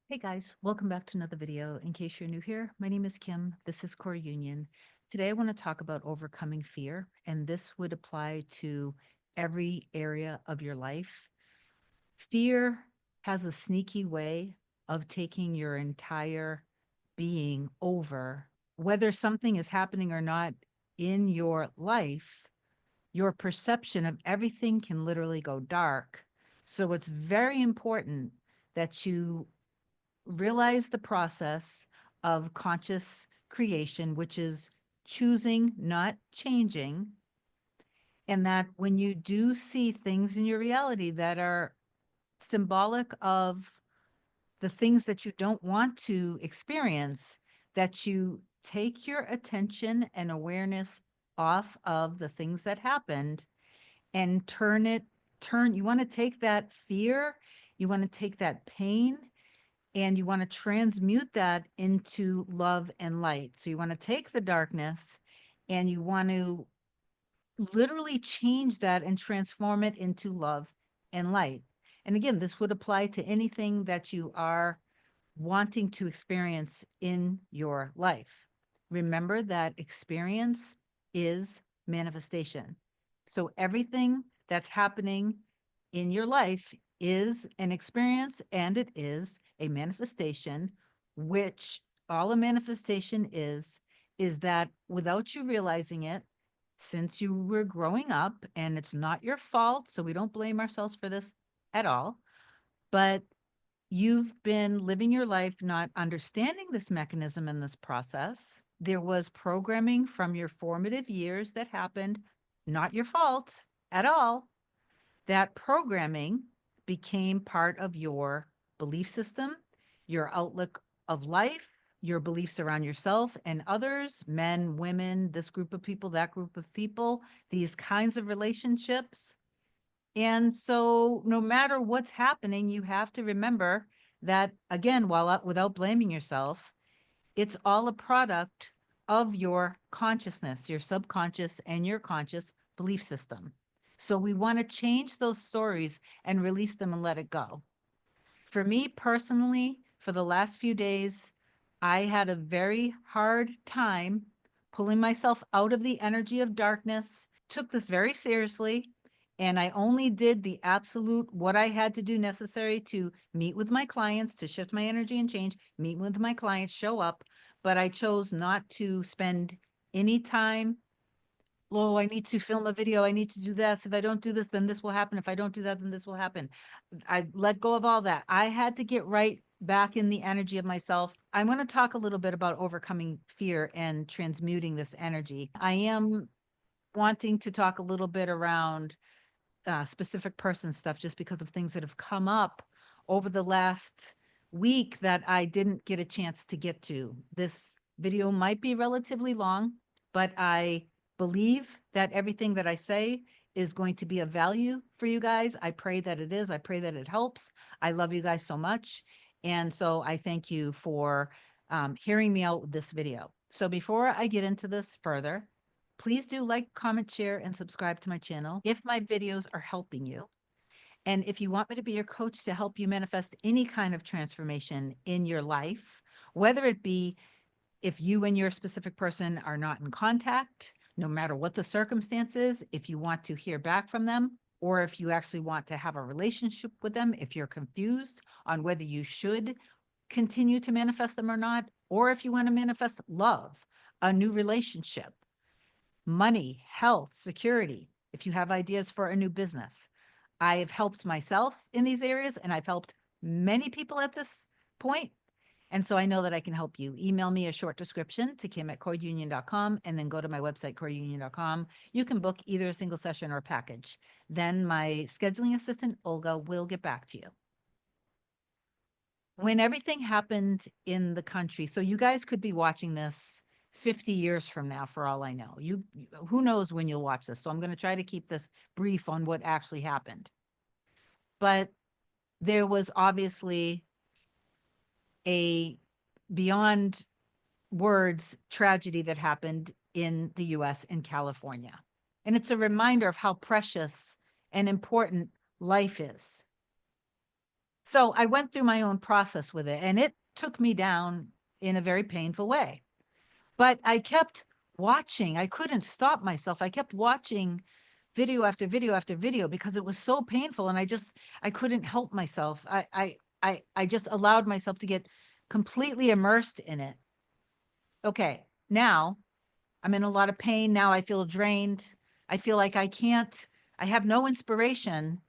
Hey guys, welcome back to another video. In case you're new here, my name is Kim. This is Core Union. Today I want to talk about overcoming fear, and this would apply to every area of your life. Fear has a sneaky way of taking your entire being over. Whether something is happening or not in your life, your perception of everything can literally go dark. So it's very important that you realize the process of conscious creation, which is choosing, not changing. And that when you do see things in your reality that are symbolic of the things that you don't want to experience, that you take your attention and awareness off of the things that happened and you want to take that fear, you want to take that pain, and you want to transmute that into love and light. So you want to take the darkness and you want to literally change that and transform it into love and light. And again, this would apply to anything that you are wanting to experience in your life. Remember that experience is manifestation. So everything that's happening in your life is an experience and it is a manifestation, which all a manifestation is that without you realizing it, since you were growing up, and it's not your fault, so we don't blame ourselves for this at all, but you've been living your life not understanding this mechanism and this process. There was programming from your formative years that happened, not your fault at all. That programming became part of your belief system, your outlook of life, your beliefs around yourself and others, men, women, this group of people, that group of people, these kinds of relationships. And so, no matter what's happening, you have to remember that, again, while without blaming yourself, it's all a product of your consciousness, your subconscious and your conscious belief system. So we want to change those stories and release them and let it go. For me personally, for the last few days, I had a very hard time pulling myself out of the energy of darkness, took this very seriously, and I only did the absolute what I had to do necessary to meet with my clients, to shift my energy and change, meet with my clients, show up. But I chose not to spend any time. Oh, I need to film a video. I need to do this. If I don't do this, then this will happen. If I don't do that, then this will happen. I let go of all that. I had to get right back in the energy of myself. I'm going to talk a little bit about overcoming fear and transmuting this energy. I am wanting to talk a little bit around specific person stuff just because of things that have come up over the last week that I didn't get a chance to get to. This video might be relatively long, but I believe that everything that I say is going to be of value for you guys. I pray that it is. I pray that it helps. I love you guys so much. And so I thank you for hearing me out with this video. So before I get into this further, please do like, comment, share, and subscribe to my channel if my videos are helping you. And if you want me to be your coach to help you manifest any kind of transformation in your life, whether it be if you and your specific person are not in contact, no matter what the circumstances, if you want to hear back from them, or if you actually want to have a relationship with them, if you're confused on whether you should continue to manifest them or not, or if you want to manifest love, a new relationship, money, health, security, if you have ideas for a new business. I have helped myself in these areas and I've helped many people at this point. And so I know that I can help you. Email me a short description to kim@coreunion.com and then go to my website, coreunion.com. You can book either a single session or a package. Then my scheduling assistant, Olga, will get back to you. When everything happened in the country, so you guys could be watching this 50 years from now, for all I know. Who knows when you'll watch this? So I'm going to try to keep this brief on what actually happened. But there was obviously a beyond words tragedy that happened in the US in California. And it's a reminder of how precious and important life is. So I went through my own process with it, and it took me down in a very painful way. But I kept watching. I couldn't stop myself. I kept watching video after video after video because it was so painful, and I couldn't help myself. I just allowed myself to get completely immersed in it. Okay, now I'm in a lot of pain. Now I feel drained. I feel like I have no inspiration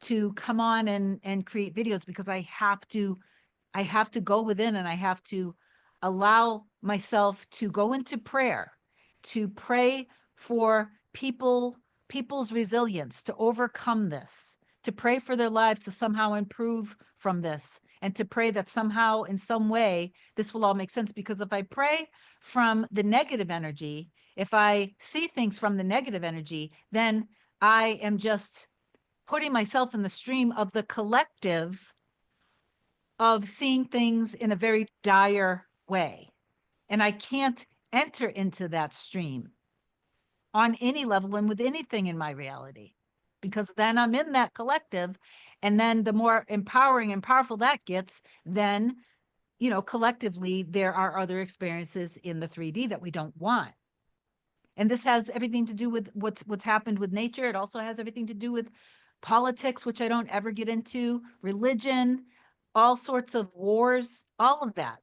to come on and create videos because I have to go within, and I have to allow myself to go into prayer, to pray for people's resilience to overcome this, to pray for their lives to somehow improve from this, and to pray that somehow in some way this will all make sense. Because if I pray from the negative energy, if I see things from the negative energy, then I am just putting myself in the stream of the collective of seeing things in a very dire way. And I can't enter into that stream on any level and with anything in my reality, because then I'm in that collective. And then the more empowering and powerful that gets, then, collectively, there are other experiences in the 3D that we don't want. And this has everything to do with what's happened with nature. It also has everything to do with politics, which I don't ever get into, religion, all sorts of wars, all of that.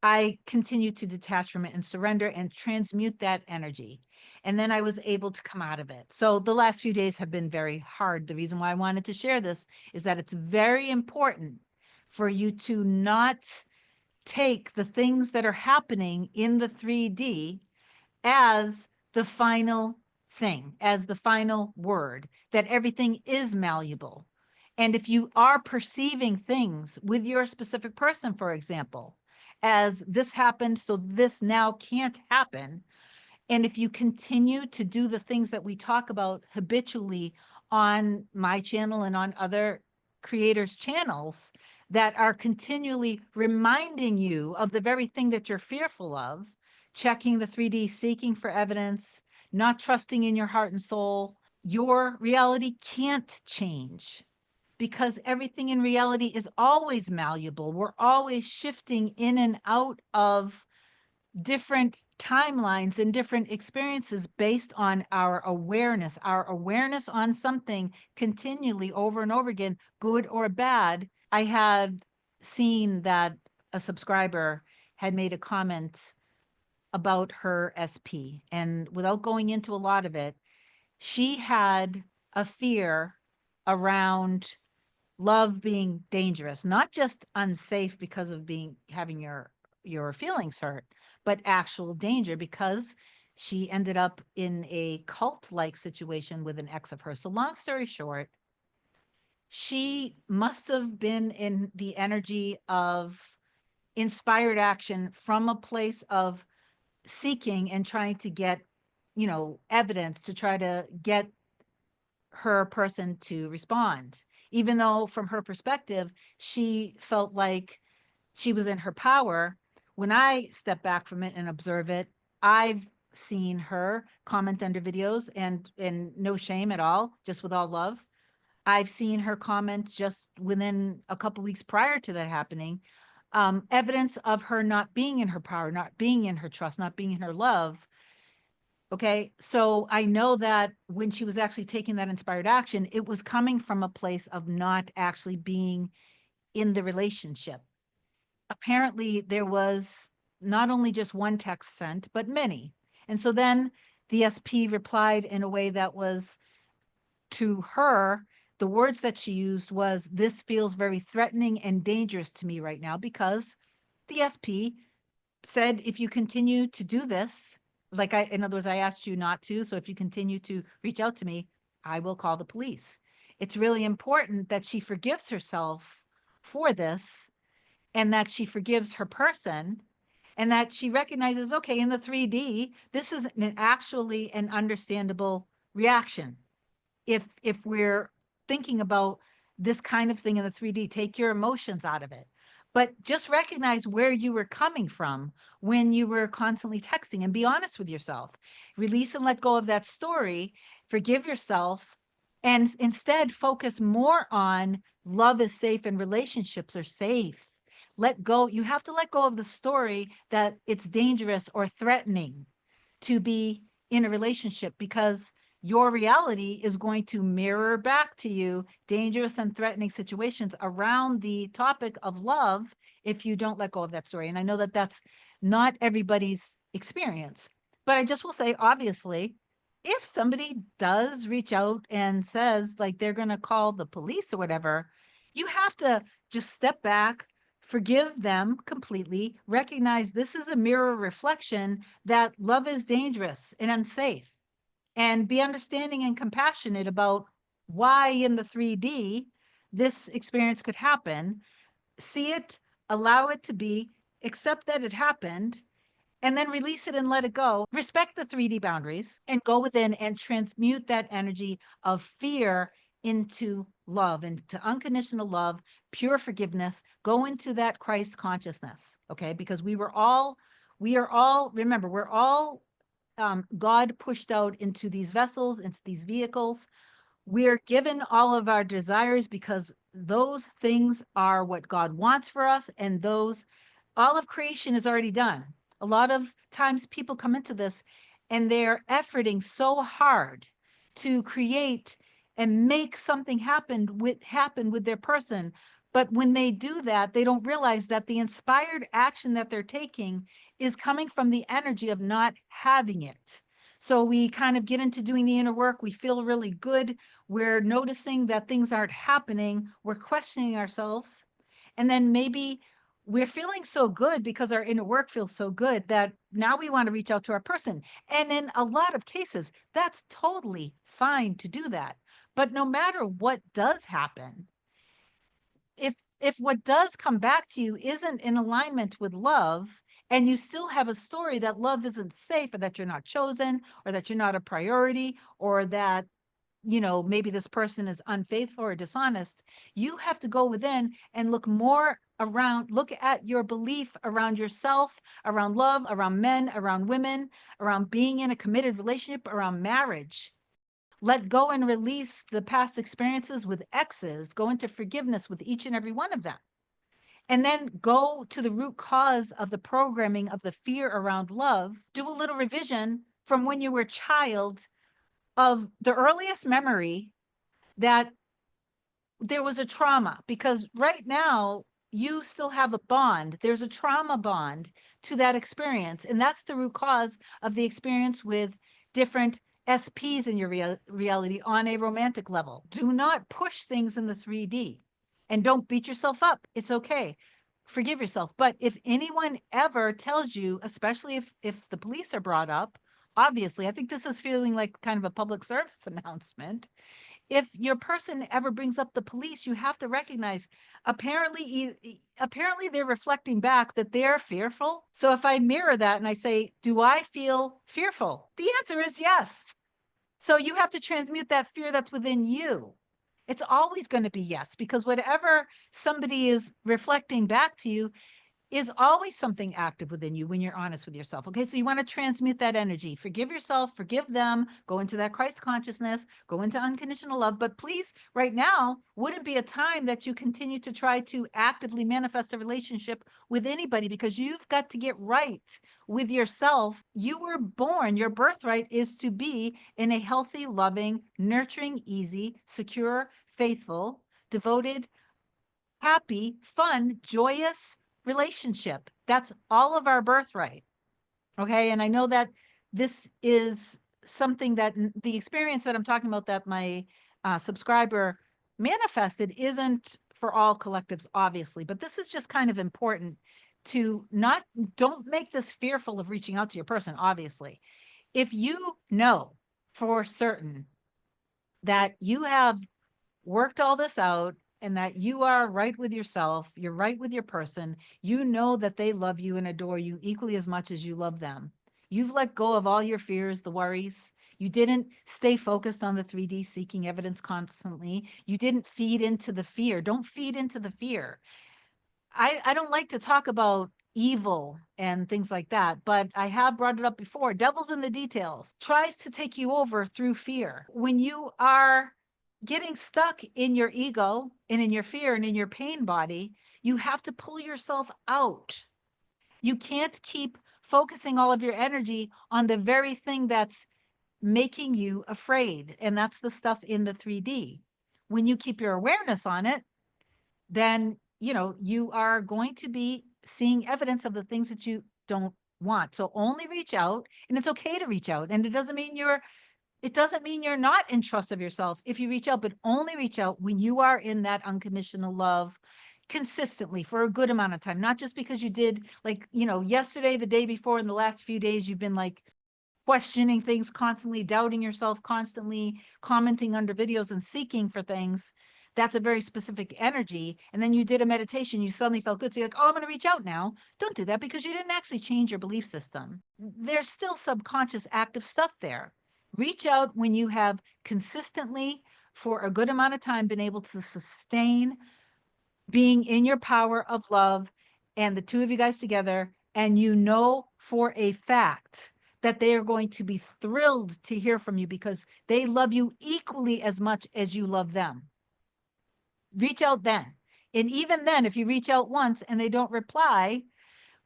I continue to detach from it and surrender and transmute that energy. And then I was able to come out of it. So the last few days have been very hard. The reason why I wanted to share this is that it's very important for you to not take the things that are happening in the 3D as the final thing, as the final word, that everything is malleable. And if you are perceiving things with your specific person, for example, as this happened, so this now can't happen. And if you continue to do the things that we talk about habitually on my channel and on other creators' channels that are continually reminding you of the very thing that you're fearful of, checking the 3D, seeking for evidence, not trusting in your heart and soul, your reality can't change, because everything in reality is always malleable. We're always shifting in and out of different timelines and different experiences based on our awareness on something continually over and over again, good or bad. I had seen that a subscriber had made a comment about her SP, and without going into a lot of it, she had a fear around love being dangerous, not just unsafe because of having your feelings hurt, but actual danger, because she ended up in a cult-like situation with an ex of hers. So long story short, she must have been in the energy of inspired action from a place of seeking and trying to get, evidence to try to get her person to respond, even though from her perspective, she felt like she was in her power. When I step back from it and observe it, I've seen her comment under videos, and no shame at all, just with all love. I've seen her comment just within a couple weeks prior to that happening, evidence of her not being in her power, not being in her trust, not being in her love. Okay, so I know that when she was actually taking that inspired action, it was coming from a place of not actually being in the relationship. Apparently, there was not only just one text sent, but many. And so then the SP replied in a way that was, to her, the words that she used was, "This feels very threatening and dangerous to me right now," because the SP said, if you continue to do this, in other words, I asked you not to. So if you continue to reach out to me, I will call the police. It's really important that she forgives herself for this, and that she forgives her person, and that she recognizes, okay, in the 3D, this is actually an understandable reaction. If we're thinking about this kind of thing in the 3D, take your emotions out of it. But just recognize where you were coming from when you were constantly texting, and be honest with yourself. Release and let go of that story, forgive yourself, and instead focus more on love is safe and relationships are safe. Let go. You have to let go of the story that it's dangerous or threatening to be in a relationship, because your reality is going to mirror back to you dangerous and threatening situations around the topic of love if you don't let go of that story. And I know that that's not everybody's experience, but I just will say, obviously, if somebody does reach out and says like they're going to call the police or whatever, you have to just step back, forgive them completely, recognize this is a mirror reflection that love is dangerous and unsafe, and be understanding and compassionate about why in the 3D this experience could happen. See it, allow it to be, accept that it happened, and then release it and let it go. Respect the 3D boundaries and go within and transmute that energy of fear into love, into unconditional love, pure forgiveness. Go into that Christ consciousness, okay? Because we are all, remember, we're all God pushed out into these vessels, into these vehicles. We're given all of our desires because those things are what God wants for us, and those, all of creation is already done. A lot of times people come into this and they're efforting so hard to create and make something happen with their person. But when they do that, they don't realize that the inspired action that they're taking is coming from the energy of not having it. So we kind of get into doing the inner work. We feel really good. We're noticing that things aren't happening. We're questioning ourselves. And then maybe we're feeling so good because our inner work feels so good that now we want to reach out to our person. And in a lot of cases, that's totally fine to do that. But no matter what does happen, if what does come back to you isn't in alignment with love, and you still have a story that love isn't safe, or that you're not chosen, or that you're not a priority, or that, you know, maybe this person is unfaithful or dishonest, you have to go within and look more around, look at your belief around yourself, around love, around men, around women, around being in a committed relationship, around marriage. Let go and release the past experiences with exes, go into forgiveness with each and every one of them. And then go to the root cause of the programming of the fear around love. Do a little revision from when you were a child of the earliest memory that there was a trauma, because right now you still have a bond. There's a trauma bond to that experience. And that's the root cause of the experience with different SPs in your reality on a romantic level. Do not push things in the 3D, and don't beat yourself up. It's okay. Forgive yourself. But if anyone ever tells you, especially if the police are brought up, obviously, I think this is feeling like kind of a public service announcement. If your person ever brings up the police, you have to recognize, apparently they're reflecting back that they're fearful. So if I mirror that and I say, do I feel fearful? The answer is yes. So you have to transmute that fear that's within you. It's always going to be yes, because whatever somebody is reflecting back to you is always something active within you when you're honest with yourself. Okay, so you want to transmute that energy. Forgive yourself, forgive them, go into that Christ consciousness, go into unconditional love. But please, right now, wouldn't be a time that you continue to try to actively manifest a relationship with anybody, because you've got to get right with yourself. You were born, your birthright is to be in a healthy, loving, nurturing, easy, secure, faithful, devoted, happy, fun, joyous relationship. That's all of our birthright. Okay. And I know that this is something that the experience that I'm talking about that my subscriber manifested isn't for all collectives, obviously, but this is just kind of important to not, don't make this fearful of reaching out to your person, obviously. If you know for certain that you have worked all this out and that you are right with yourself, you're right with your person, you know that they love you and adore you equally as much as you love them. You've let go of all your fears, the worries. You didn't stay focused on the 3D seeking evidence constantly. You didn't feed into the fear. Don't feed into the fear. I don't like to talk about evil and things like that, but I have brought it up before. Devil's in the details, tries to take you over through fear. When you are getting stuck in your ego and in your fear and in your pain body, you have to pull yourself out. You can't keep focusing all of your energy on the very thing that's making you afraid. And that's the stuff in the 3D. When you keep your awareness on it, then, you are going to be seeing evidence of the things that you don't want. So only reach out, and it's okay to reach out. And it doesn't mean you're not in trust of yourself if you reach out, but only reach out when you are in that unconditional love consistently for a good amount of time, not just because you did, like, yesterday, the day before, in the last few days, you've been like questioning things constantly, doubting yourself constantly, commenting under videos and seeking for things. That's a very specific energy. And then you did a meditation, you suddenly felt good. So you're like, oh, I'm going to reach out now. Don't do that, because you didn't actually change your belief system. There's still subconscious active stuff there. Reach out when you have consistently, for a good amount of time, been able to sustain being in your power of love, and the two of you guys together, and you know for a fact that they are going to be thrilled to hear from you because they love you equally as much as you love them. Reach out then. And even then, if you reach out once and they don't reply,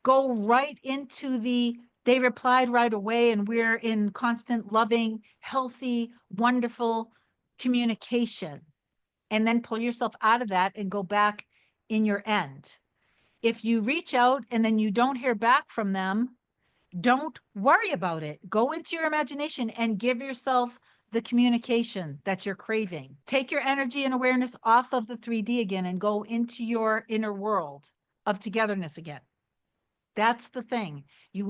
go right into they replied right away, and we're in constant, loving, healthy, wonderful communication. And then pull yourself out of that and go back in your end. If you reach out and then you don't hear back from them, don't worry about it. Go into your imagination and give yourself the communication that you're craving. Take your energy and awareness off of the 3D again and go into your inner world of togetherness again. That's the thing. You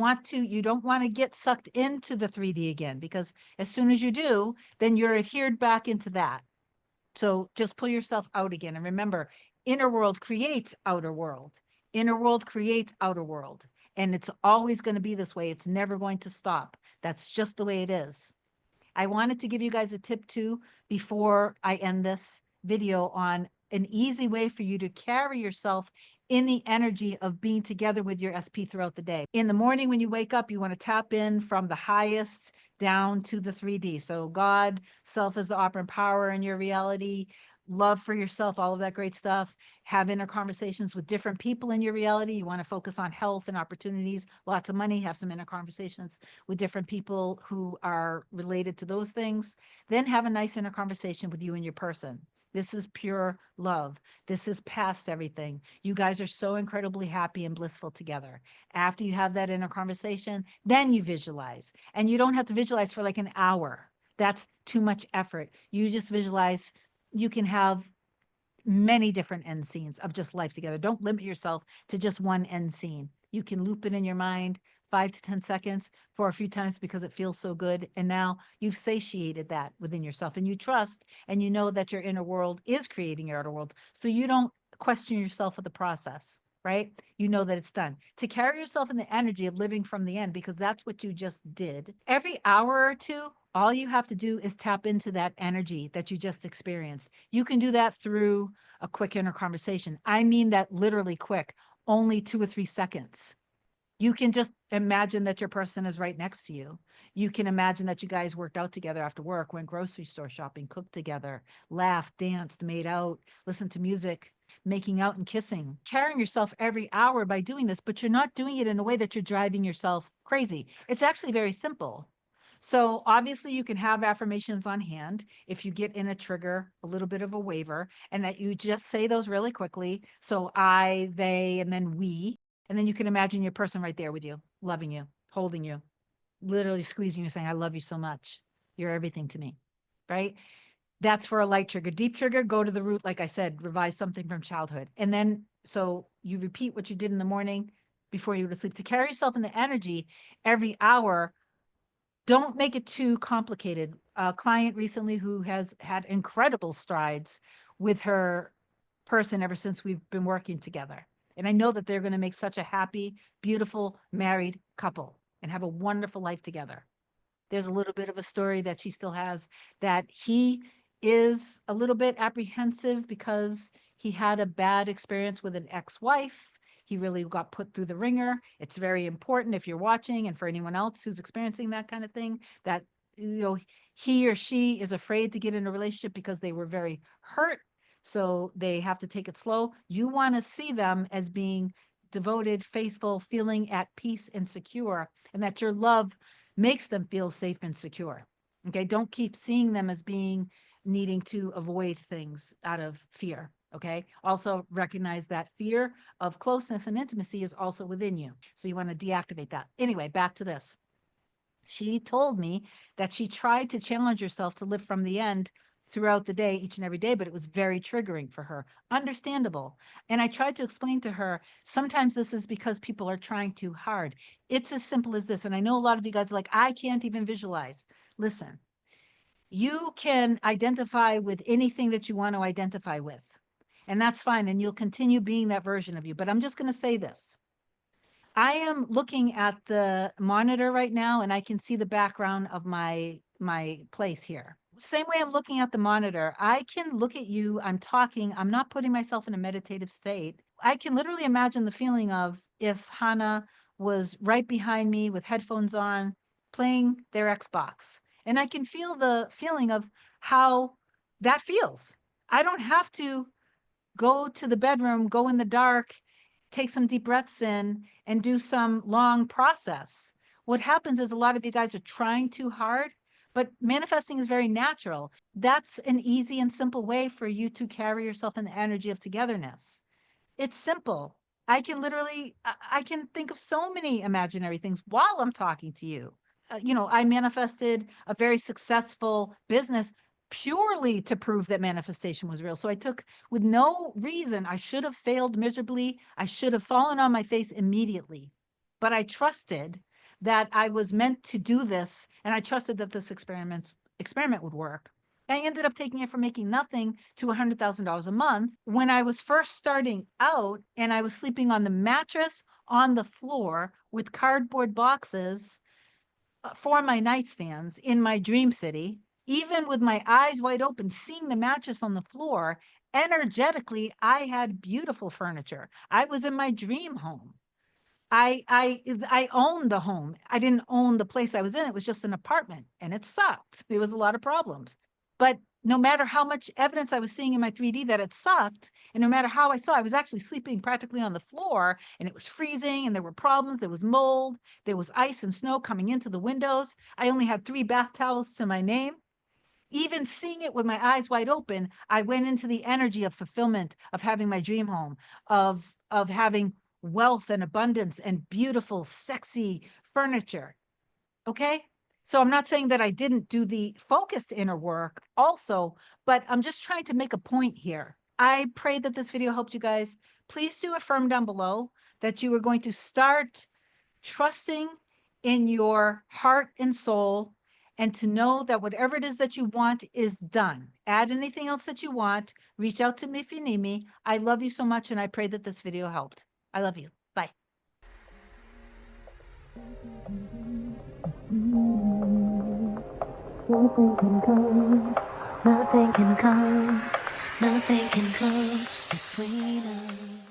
don't want to get sucked into the 3D again, because as soon as you do, then you're adhered back into that. So just pull yourself out again. And remember, inner world creates outer world. Inner world creates outer world. And it's always going to be this way. It's never going to stop. That's just the way it is. I wanted to give you guys a tip too before I end this video on an easy way for you to carry yourself in the energy of being together with your SP throughout the day. In the morning when you wake up, you want to tap in from the highest down to the 3D. So God, self is the operant power in your reality, love for yourself, all of that great stuff. Have inner conversations with different people in your reality. You want to focus on health and opportunities, lots of money, have some inner conversations with different people who are related to those things. Then have a nice inner conversation with you and your person. This is pure love. This is past everything. You guys are so incredibly happy and blissful together. After you have that inner conversation, then you visualize. And you don't have to visualize for like an hour. That's too much effort. You just visualize. You can have many different end scenes of just life together. Don't limit yourself to just one end scene. You can loop it in your mind 5 to 10 seconds for a few times because it feels so good. And now you've satiated that within yourself, and you trust and you know that your inner world is creating your outer world. So you don't question yourself with the process, right? You know that it's done. To carry yourself in the energy of living from the end, because that's what you just did. Every hour or two, all you have to do is tap into that energy that you just experienced. You can do that through a quick inner conversation. I mean that literally quick, only 2 or 3 seconds. You can just imagine that your person is right next to you. You can imagine that you guys worked out together after work, went grocery store shopping, cooked together, laughed, danced, made out, listened to music, making out and kissing, carrying yourself every hour by doing this, but you're not doing it in a way that you're driving yourself crazy. It's actually very simple. So obviously you can have affirmations on hand if you get in a trigger, a little bit of a waiver, and that you just say those really quickly. So I, they, and then we, and then you can imagine your person right there with you, loving you, holding you, literally squeezing you, saying, I love you so much. You're everything to me, right? That's for a light trigger. Deep trigger, go to the root, like I said, revise something from childhood. And then, so you repeat what you did in the morning before you go to sleep. To carry yourself in the energy every hour, don't make it too complicated. A client recently who has had incredible strides with her person ever since we've been working together. And I know that they're going to make such a happy, beautiful, married couple and have a wonderful life together. There's a little bit of a story that she still has, that he is a little bit apprehensive because he had a bad experience with an ex-wife. He really got put through the ringer. It's very important, if you're watching, and for anyone else who's experiencing that kind of thing, that he or she is afraid to get in a relationship because they were very hurt, so they have to take it slow. You want to see them as being devoted, faithful, feeling at peace and secure, and that your love makes them feel safe and secure. Okay, don't keep seeing them as being needing to avoid things out of fear. Okay, also recognize that fear of closeness and intimacy is also within you, so you want to deactivate that. Anyway, back to this. She told me that she tried to challenge herself to live from the end throughout the day, each and every day, but it was very triggering for her. Understandable. And I tried to explain to her, sometimes this is because people are trying too hard. It's as simple as this. And I know a lot of you guys are like, I can't even visualize. Listen, you can identify with anything that you want to identify with, and that's fine. And you'll continue being that version of you. But I'm just going to say this. I am looking at the monitor right now, and I can see the background of my place here. Same way I'm looking at the monitor, I can look at you, I'm talking, I'm not putting myself in a meditative state. I can literally imagine the feeling of if Hannah was right behind me with headphones on, playing their Xbox. And I can feel the feeling of how that feels. I don't have to go to the bedroom, go in the dark, take some deep breaths in, and do some long process. What happens is a lot of you guys are trying too hard, but manifesting is very natural. That's an easy and simple way for you to carry yourself in the energy of togetherness. It's simple. I can think of so many imaginary things while I'm talking to you. I manifested a very successful business purely to prove that manifestation was real. So I took, with no reason, I should have failed miserably. I should have fallen on my face immediately. But I trusted that I was meant to do this, and I trusted that this experiment would work. I ended up taking it from making nothing to $100,000 a month. When I was first starting out and I was sleeping on the mattress on the floor with cardboard boxes for my nightstands in my dream city, even with my eyes wide open, seeing the mattress on the floor, energetically, I had beautiful furniture. I was in my dream home. I owned the home. I didn't own the place I was in. It was just an apartment, and it sucked. There was a lot of problems. But no matter how much evidence I was seeing in my 3D that it sucked, and no matter how I saw, I was actually sleeping practically on the floor, and it was freezing, and there were problems. There was mold. There was ice and snow coming into the windows. I only had 3 bath towels to my name. Even seeing it with my eyes wide open, I went into the energy of fulfillment, of having my dream home, of having wealth and abundance and beautiful, sexy furniture. Okay? So I'm not saying that I didn't do the focused inner work also, but I'm just trying to make a point here. I pray that this video helped you guys. Please do affirm down below that you are going to start trusting in your heart and soul, and to know that whatever it is that you want is done. Add anything else that you want. Reach out to me if you need me. I love you so much, and I pray that this video helped. I love you. Bye. Nothing can come, nothing can come, nothing can come between us.